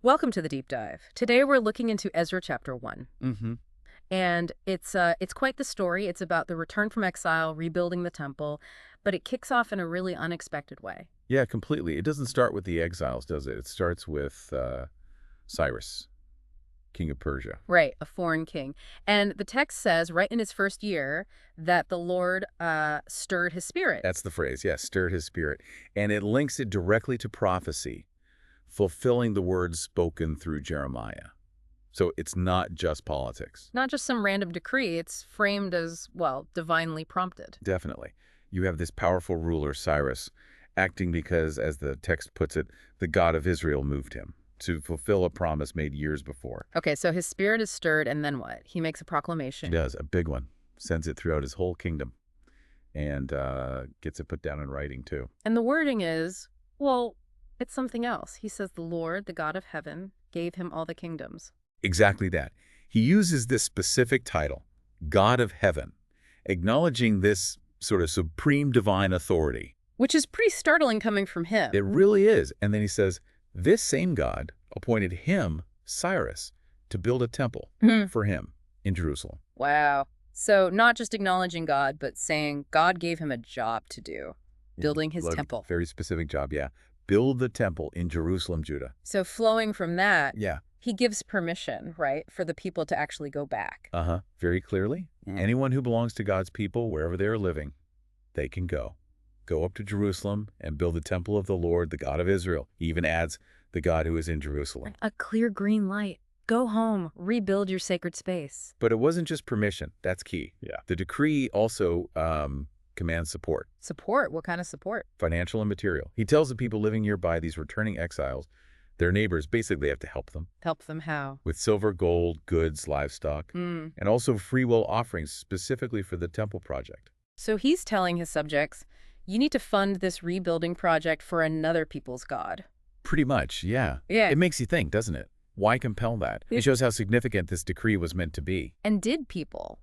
Welcome to the deep dive. Today we're looking into Ezra chapter 1. Mm-hmm. And it's quite the story. It's about the return from exile, rebuilding the temple, but it kicks off in a really unexpected way. Yeah, completely. It doesn't start with the exiles, does it? It starts with Cyrus, king of Persia. Right, a foreign king. And the text says right in his first year that the Lord stirred his spirit. That's the phrase, yes, stirred his spirit. And it links it directly to prophecy, fulfilling the words spoken through Jeremiah. So it's not just politics. Not just some random decree, it's framed as, well, divinely prompted. Definitely. You have this powerful ruler, Cyrus, acting because, as the text puts it, the God of Israel moved him to fulfill a promise made years before. Okay, so his spirit is stirred, and then what? He makes a He proclamation. does, a big one, sends it throughout his whole kingdom, and gets it put down in writing, too. And the wording is, well, it's something else. He says the Lord, the God of heaven, gave him all the kingdoms. Exactly that. He uses this specific title, God of Heaven, acknowledging this sort of supreme divine authority. Which is pretty startling coming from him. It really is. And then he says, this same God appointed him, Cyrus, to build a temple for him in Jerusalem. Wow. So not just acknowledging God, but saying God gave him a job to do, building his Like, temple. Very specific job, yeah. Build the temple in Jerusalem, Judah. So flowing from that, Yeah. he gives permission, right, for the people to actually go back. Very clearly. Yeah. Anyone who belongs to God's people, wherever they are living, they can go. Go up to Jerusalem and build the temple of the Lord, the God of Israel. He even adds the God who is in Jerusalem. A clear green light. Go home, rebuild your sacred space. But it wasn't just permission. That's key. Yeah. The decree also commands support, Support? What kind of support? financial and material. He tells the people living nearby, these returning exiles, their neighbors, basically have to help them Help them how? with silver, gold, goods, livestock, and also free will offerings specifically for the temple project. So he's telling his subjects, you need to fund this rebuilding project for another people's God. Pretty much, yeah. Yeah. It makes you think, doesn't it? Why compel that? It shows how significant this decree was meant to be. And did people?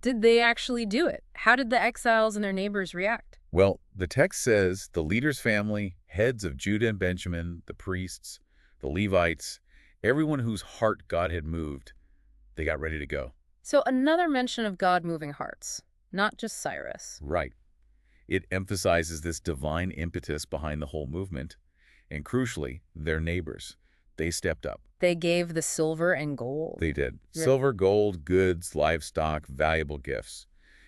Did they actually do it? How did the exiles and their neighbors react? Well, the text says the leader's family, heads of Judah and Benjamin, the priests, the Levites, everyone whose heart God had moved, they got ready to go. So another mention of God moving hearts, not just Cyrus. Right. It emphasizes this divine impetus behind the whole movement, and crucially, their neighbors. They stepped up. They gave the silver and gold. They did. Yeah. Silver, gold, goods, livestock, valuable gifts.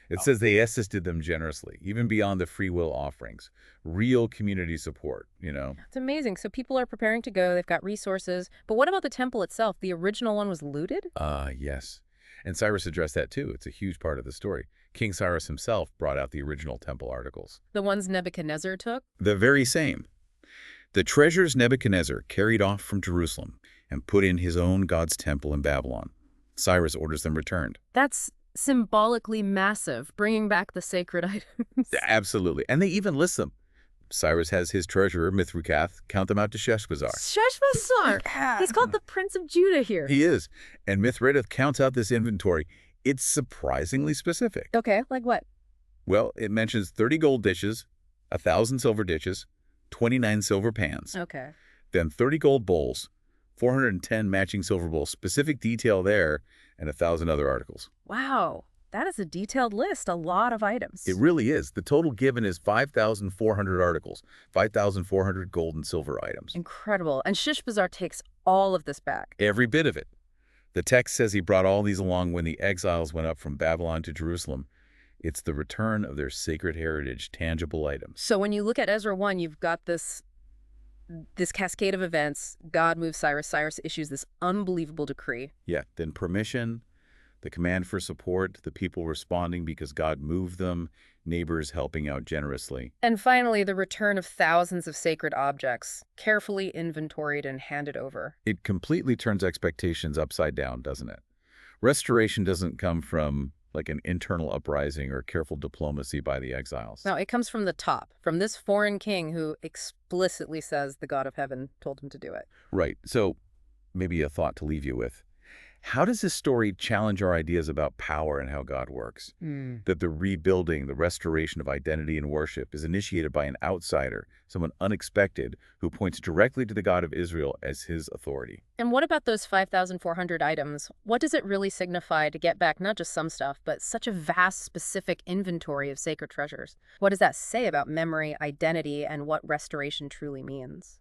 It says they assisted them generously, even beyond the free will offerings. Real community support, you know. It's amazing. So people are preparing to go. They've got resources. But what about the temple itself? The original one was looted? Yes. And Cyrus addressed that too. It's a huge part of the story. King Cyrus himself brought out the original temple articles. The ones Nebuchadnezzar took? The very same. The treasures Nebuchadnezzar carried off from Jerusalem and put in his own God's temple in Babylon. Cyrus orders them returned. That's symbolically massive, bringing back the sacred items. Absolutely. And they even list them. Cyrus has his treasurer, Mithridates, count them out to Sheshbazzar. Sheshbazzar! He's called the Prince of Judah here. He is. And Mithridates counts out this inventory. It's surprisingly specific. Okay, like what? Well, it mentions 30 gold dishes, 1,000 silver dishes, 29 silver pans, Okay. then 30 gold bowls, 410 matching silver bowls, specific detail there, and 1,000 other articles. Wow, that is a detailed list, a lot of items. It really is. The total given is 5,400 articles, 5,400 gold and silver items. Incredible. And Sheshbazzar takes all of this back. Every bit of it. The text says he brought all these along when the exiles went up from Babylon to Jerusalem. It's the return of their sacred heritage, tangible items. So when you look at Ezra 1, you've got this cascade of events. God moves Cyrus. Cyrus issues this unbelievable decree. Yeah, then permission, the command for support, the people responding because God moved them, neighbors helping out generously. And finally, the return of thousands of sacred objects, carefully inventoried and handed over. It completely turns expectations upside down, doesn't it? Restoration doesn't come from like an internal uprising or careful diplomacy by the exiles. Now, it comes from the top, from this foreign king who explicitly says the God of heaven told him to do it. Right. So maybe a thought to leave you with. How does this story challenge our ideas about power and how God works? Hmm. That the rebuilding, the restoration of identity and worship is initiated by an outsider, someone unexpected, who points directly to the God of Israel as his authority. And what about those 5,400 items? What does it really signify to get back not just some stuff, but such a vast, specific inventory of sacred treasures? What does that say about memory, identity, and what restoration truly means?